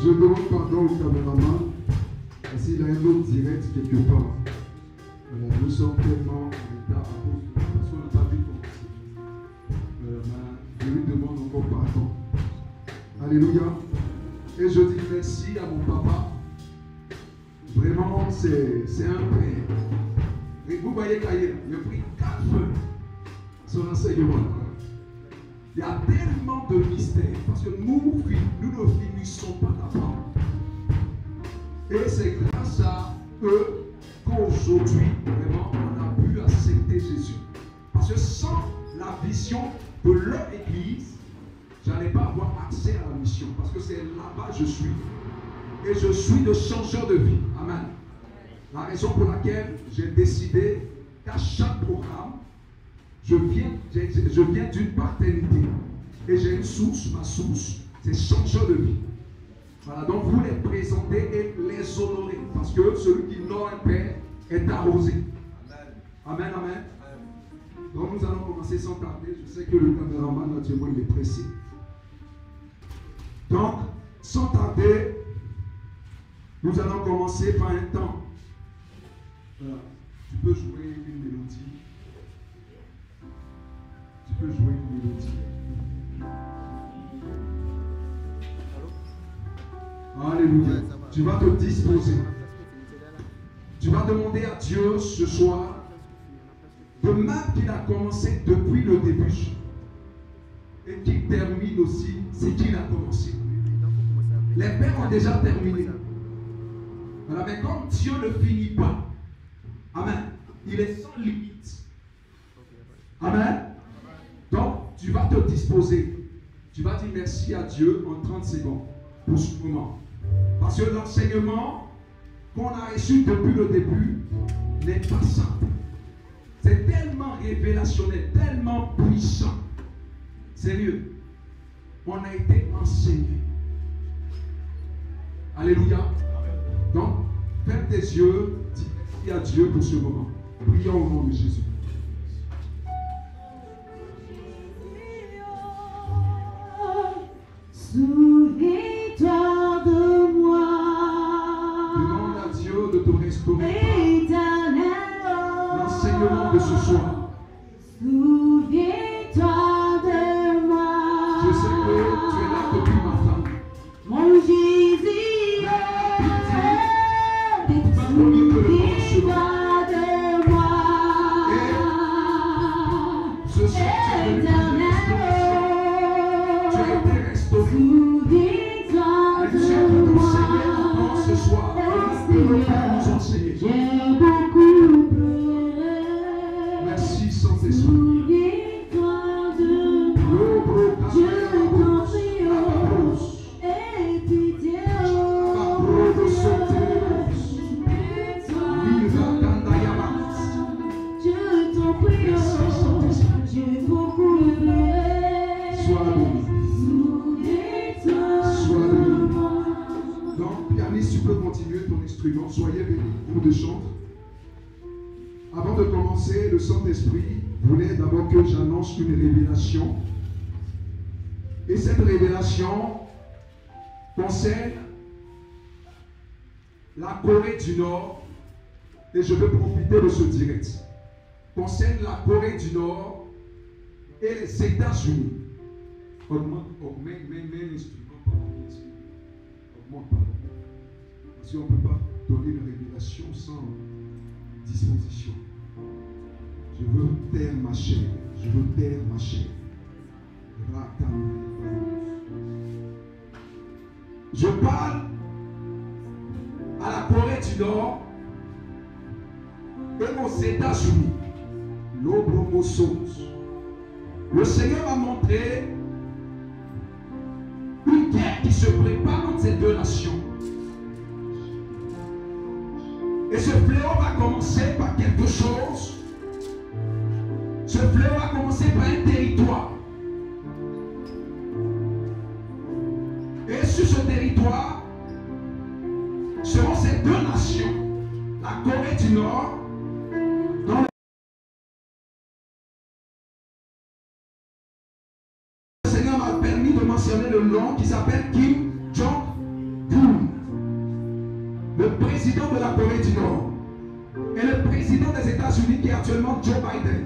Je demande pardon au caméraman. S'il a un autre direct quelque part. Nous sommes tellement en retard à cause de parce qu'on n'a pas pu commencer. Je lui demande encore pardon. Alléluia. Et je dis merci à mon papa. Vraiment, c'est un père. Et vous voyez Kaïr, il a pris 4 feux son enseignement. Il y a tellement de mystères parce que nous ne finissons pas d'apprendre. Et c'est grâce à eux qu'aujourd'hui, vraiment, on a pu accepter Jésus. Parce que sans la vision de leur église, je n'allais pas avoir accès à la mission. Parce que c'est là-bas que je suis. Et je suis le changeur de vie. Amen. La raison pour laquelle j'ai décidé qu'à chaque programme, je viens d'une paternité. Et j'ai une source, ma source, c'est changeur de vie. Voilà, donc vous les présentez et les honorez. Parce que celui qui honore un père est arrosé. Amen, amen. Amen. Donc nous allons commencer sans tarder. Je sais que le caméraman naturellement il est pressé. Donc, sans tarder, nous allons commencer par un temps. Tu peux jouer une mélodie. Tu peux jouer une mélodie. Alléluia. Tu vas te disposer. Tu vas demander à Dieu ce soir, de même qu'il a commencé depuis le début et qu'il termine aussi ce qu'il a commencé. Les pères ont déjà terminé. Voilà, mais comme Dieu ne finit pas, amen, il est sans limite. Amen. Donc, tu vas te disposer. Tu vas dire merci à Dieu en 30 secondes pour ce moment. Parce que l'enseignement qu'on a reçu depuis le début n'est pas simple. C'est tellement révélationnel, tellement puissant. Sérieux. On a été enseigné. Alléluia. Donc, ferme tes yeux, dis merci à Dieu pour ce moment. Prions au nom de Jésus. Souviens-toi de moi. Demande à Dieu de te restaurer l'enseignement de ce soir. Souviens-toi de moi. Je sais que tu es là depuis matin. Mon Jésus, souviens-toi de moi. Et ce soir, tu as été restauré. Souviens-toi Et Dieu de peut moi. t'enseigner encore ce soir. Il peut nous enseigner. J'ai beaucoup pleuré. Merci Saint-Esprit. Souviens-toi de moi. Je t'en prie, oh, aie pitié, oh. Je t'en prie, oh, j'ai beaucoup pleuré. Sois béni. Souviens-toi Sois de béni. moi. Donc, pianiste, tu peux continuer ton instrument. Soyez bénis, groupe de chant. Avant de commencer, le Saint-Esprit voulait d'abord que j'annonce une révélation. Et cette révélation concerne la Corée du Nord. Et je vais profiter de ce direct. Concerne la Corée du Nord et les États-Unis. Augmente l'instrument, pardon. Augmente, pardon. Parce qu'on ne peut pas donner une révélation sans disposition. Je veux taire ma chair. Je veux taire ma chair. Je parle à la Corée du Nord et aux États-Unis. L'Obromosos. Le Seigneur m'a montré une guerre qui se prépare entre ces deux nations. Et ce fléau va commencer par quelque chose. Ce fléau va commencer par un territoire. Et sur ce territoire seront ces deux nations. La Corée du Nord, dont le Seigneur m'a permis de mentionner le nom qui s'appelle Kim Jong-un. président de la Corée du Nord et le président des États-Unis qui est actuellement Joe Biden.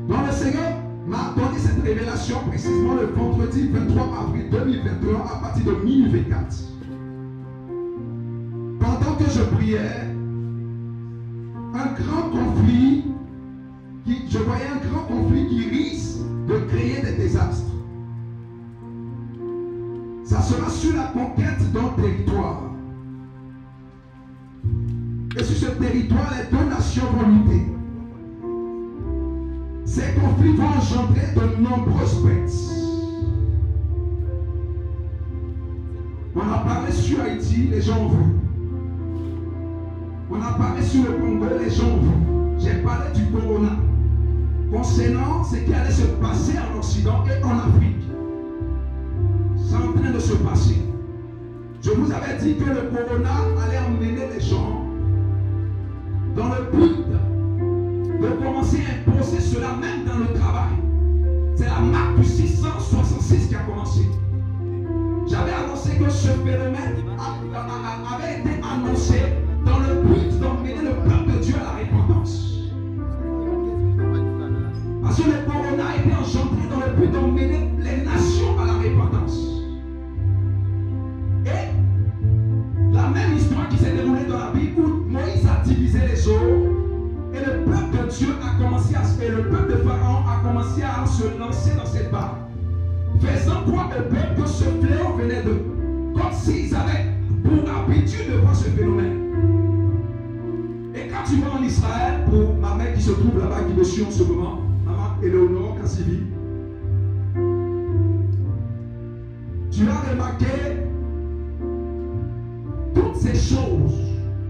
Donc le Seigneur m'a donné cette révélation précisément le vendredi 23 avril 2021 à partir de minuit 24. Pendant que je priais, un grand conflit, je voyais un grand conflit qui risque de créer des désastres. Ça sera sur la conquête d'un territoire. Et sur ce territoire, les deux nations vont lutter. Ces conflits vont engendrer de nombreuses pertes. On a parlé sur Haïti, les gens vont. On a parlé sur le Congo, les gens vont. J'ai parlé du corona. Concernant ce qui allait se passer en Occident et en Afrique. C'est en train de se passer. Je vous avais dit que le corona allait emmener les gens dans le but de commencer à imposer cela même dans le travail. C'est la marque du 666 qui a commencé. J'avais annoncé que ce phénomène avait été annoncé dans le but d'emmener le peuple de Dieu à la repentance. Parce que le corona a été engendré dans le but d'emmener les nations à la repentance. Et la même histoire qui s'est déroulée dans la Bible où Moïse a divisé les eaux et le peuple de Dieu a commencé et le peuple de Pharaon a commencé à se lancer dans cette barre, faisant croire au peuple que ce fléau venait d'eux, comme s'ils avaient pour habitude de voir ce phénomène. Et quand tu vas en Israël, pour ma mère qui se trouve là-bas, qui me suit en ce moment, maman Éléonore Cassivi, tu as remarqué toutes ces choses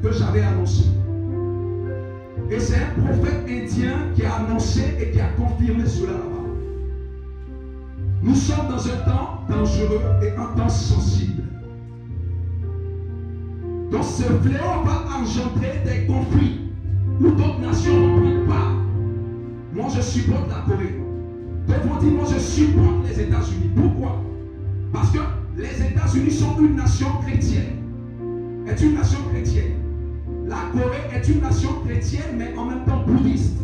que j'avais annoncées. Et c'est un prophète indien qui a annoncé et qui a confirmé cela là-bas. Nous sommes dans un temps dangereux et un temps sensible. Donc ce fléau va engendrer des conflits où d'autres nations ne prennent pas. Moi je supporte la Corée. D'autres vont dire moi je supporte les États-Unis. Pourquoi? Parce que les États-Unis sont une nation chrétienne. Est une nation chrétienne. La Corée est une nation chrétienne mais en même temps bouddhiste.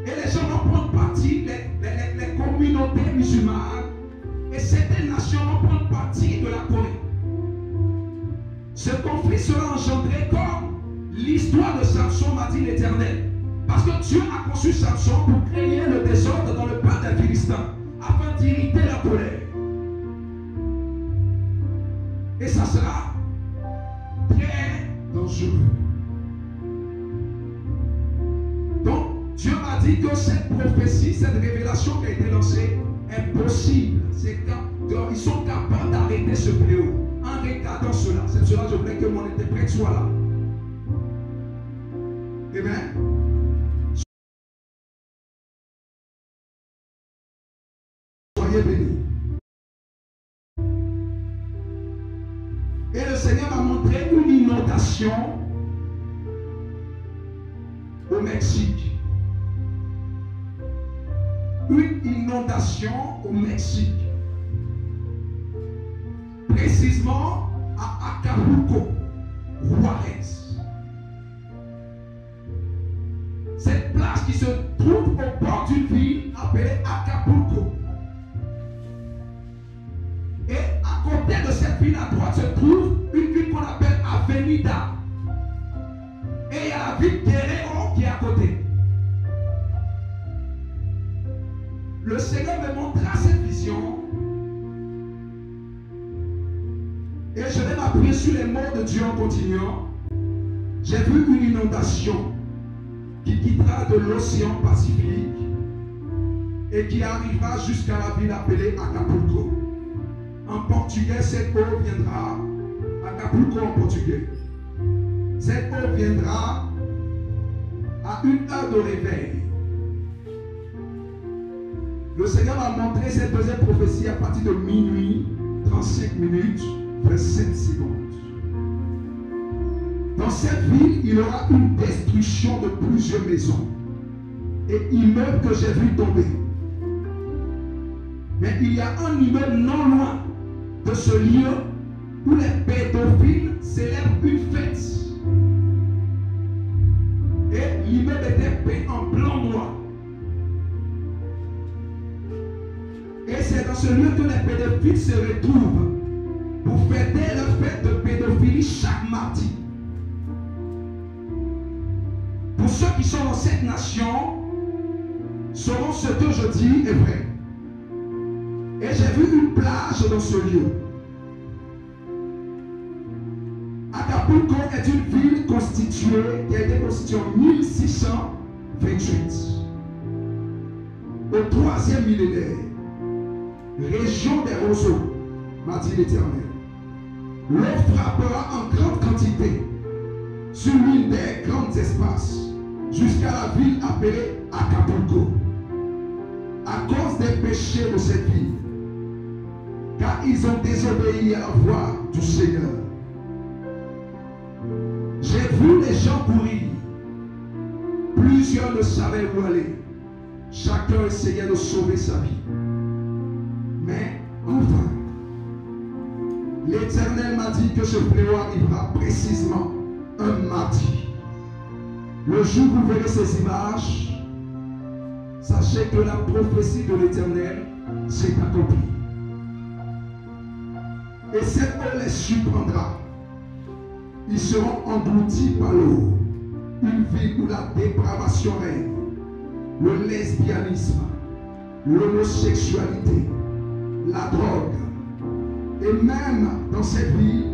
Et les gens vont prendre parti, les communautés musulmanes et certaines nations vont prendre parti de la Corée. Ce conflit sera engendré comme l'histoire de Samson m'a dit l'Éternel. Parce que Dieu a conçu Samson pour créer le désordre dans le peuple des Philistins, afin d'irriter la colère. Et ça sera très dangereux. Donc, Dieu m'a dit que cette prophétie, cette révélation qui a été lancée est possible. Ils sont capables d'arrêter ce fléau. En regardant cela, c'est cela que je voulais que mon interprète soit là. Amen. Soyez bénis. Et le Seigneur m'a montré une inondation au Mexique. Une inondation au Mexique. Précisément à Acapulco, Juarez. Cette place qui se trouve au bord d'une ville appelée Acapulco. Et à côté de cette ville à droite se trouve une ville qu'on appelle Avenida. Et il y a la ville Guerrero qui est à côté. Le Seigneur me montra cette vision. Et je vais m'appuyer sur les mots de Dieu en continuant. J'ai vu une inondation qui quittera de l'océan Pacifique et qui arrivera jusqu'à la ville appelée Acapulco. En portugais, cette eau viendra, Acapulco en portugais. Cette eau viendra à 1 heure de réveil. Le Seigneur m'a montré cette deuxième prophétie à partir de minuit, 35 minutes. 27 secondes. Dans cette ville, il y aura une destruction de plusieurs maisons et immeubles que j'ai vu tomber. Mais il y a un immeuble non loin de ce lieu où les pédophiles célèbrent une fête. Et l'immeuble était peint en blanc-noir. Et c'est dans ce lieu que les pédophiles se retrouvent pour fêter leur fête de pédophilie chaque mardi. Pour ceux qui sont dans cette nation, sauront ce que je dis est vrai. Et j'ai vu une plage dans ce lieu. Acapulco est une ville constituée, qui a été constituée en 1628. Au 3e millénaire, région des roseaux, m'a dit l'Éternel. L'eau frappera en grande quantité sur l'une des grands espaces, jusqu'à la ville appelée Acapulco, à cause des péchés de cette ville, car ils ont désobéi à la voix du Seigneur. J'ai vu les gens courir. Plusieurs ne savaient où aller. Chacun essayait de sauver sa vie. Mais enfin, l'Éternel m'a dit que ce fléau arrivera précisément un mardi. Le jour où vous verrez ces images, sachez que la prophétie de l'Éternel s'est accomplie. Et cette eau les surprendra. Ils seront engloutis par l'eau. Une ville où la dépravation règne, le lesbianisme, l'homosexualité, la drogue. Et même dans cette ville,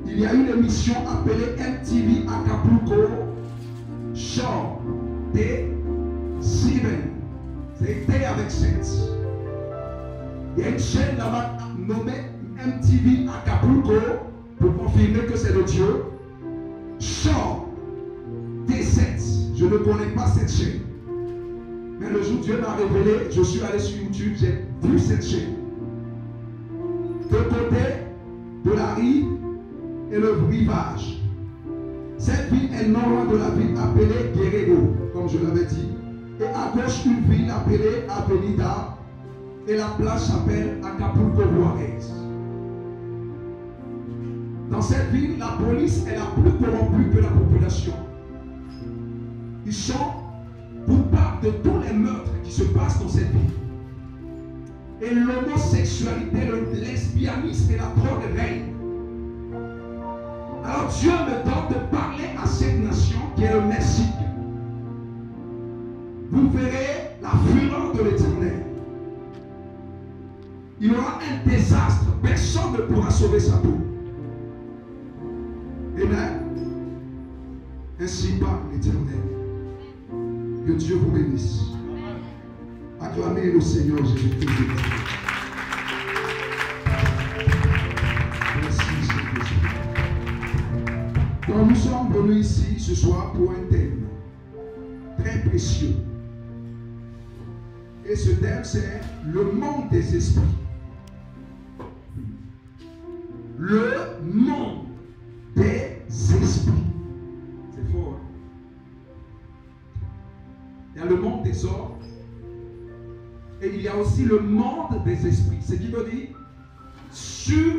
il y a une émission appelée MTV Acapulco Show T7. C'est T avec 7. Il y a une chaîne là-bas nommée MTV Acapulco pour confirmer que c'est de Dieu. Show T7. Je ne connais pas cette chaîne. Mais le jour où Dieu m'a révélé, je suis allé sur YouTube, j'ai vu cette chaîne. De côté de la rive et le rivage. Cette ville est non loin de la ville appelée Guerrero, comme je l'avais dit. Et à gauche, une ville appelée Avenida. Et la place s'appelle Acapulco Juarez. Dans cette ville, la police est la plus corrompue que la population. Ils sont coupables de tous les meurtres qui se passent dans cette ville. Et l'homosexualité, le lesbianisme et la drogue règnent. Alors Dieu me donne de parler à cette nation qui est le Mexique. Vous verrez la fureur de l'Éternel. Il y aura un désastre. Personne ne pourra sauver sa peau. Amen. Ainsi parle l'Éternel. Que Dieu vous bénisse. Acclamez le Seigneur Jésus-Christ. Merci Saint-Esprit. Donc nous sommes venus ici ce soir pour un thème très précieux. Et ce thème c'est le monde des esprits. Le monde des esprits. C'est fort. Hein? Il y a le monde des hommes. Et il y a aussi le monde des esprits. Ce qui veut dire,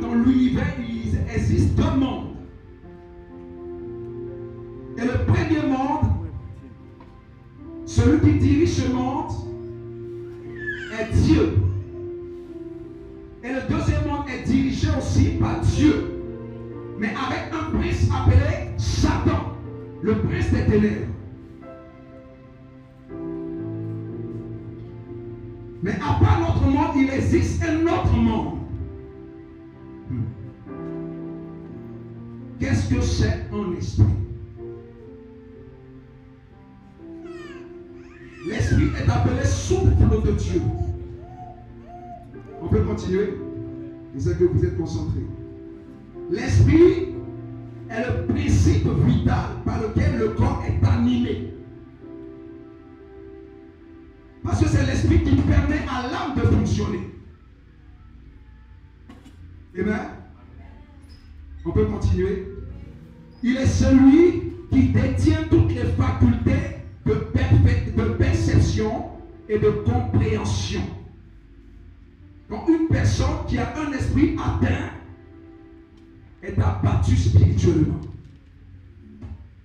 dans l'univers, il existe deux mondes. Et le premier monde, celui qui dirige ce monde, est Dieu. Et le deuxième monde est dirigé aussi par Dieu. Mais avec un prince appelé Satan, le prince des ténèbres. Mais à part notre monde, il existe un autre monde. Qu'est-ce que c'est un esprit? L'esprit est appelé souffle de Dieu. On peut continuer? Je sais que vous êtes concentrés. L'esprit est le principe vital par lequel le corps est animé. Parce que c'est l'esprit qui permet à l'âme de fonctionner. Amen. On peut continuer. Il est celui qui détient toutes les facultés de perception et de compréhension. Donc une personne qui a un esprit atteint abattu spirituellement.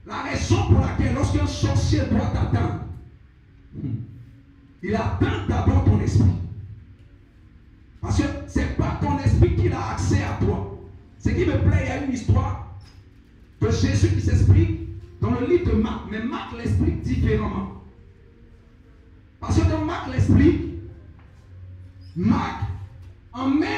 La raison pour laquelle lorsqu'un sorcier doit t'atteindre, il atteint d'abord ton esprit. Parce que ce n'est pas ton esprit qui a accès à toi. Ce qui me plaît, il y a une histoire de Jésus qui s'explique dans le livre de Marc, mais Marc l'explique différemment. Parce que dans Marc l'explique, Marc emmène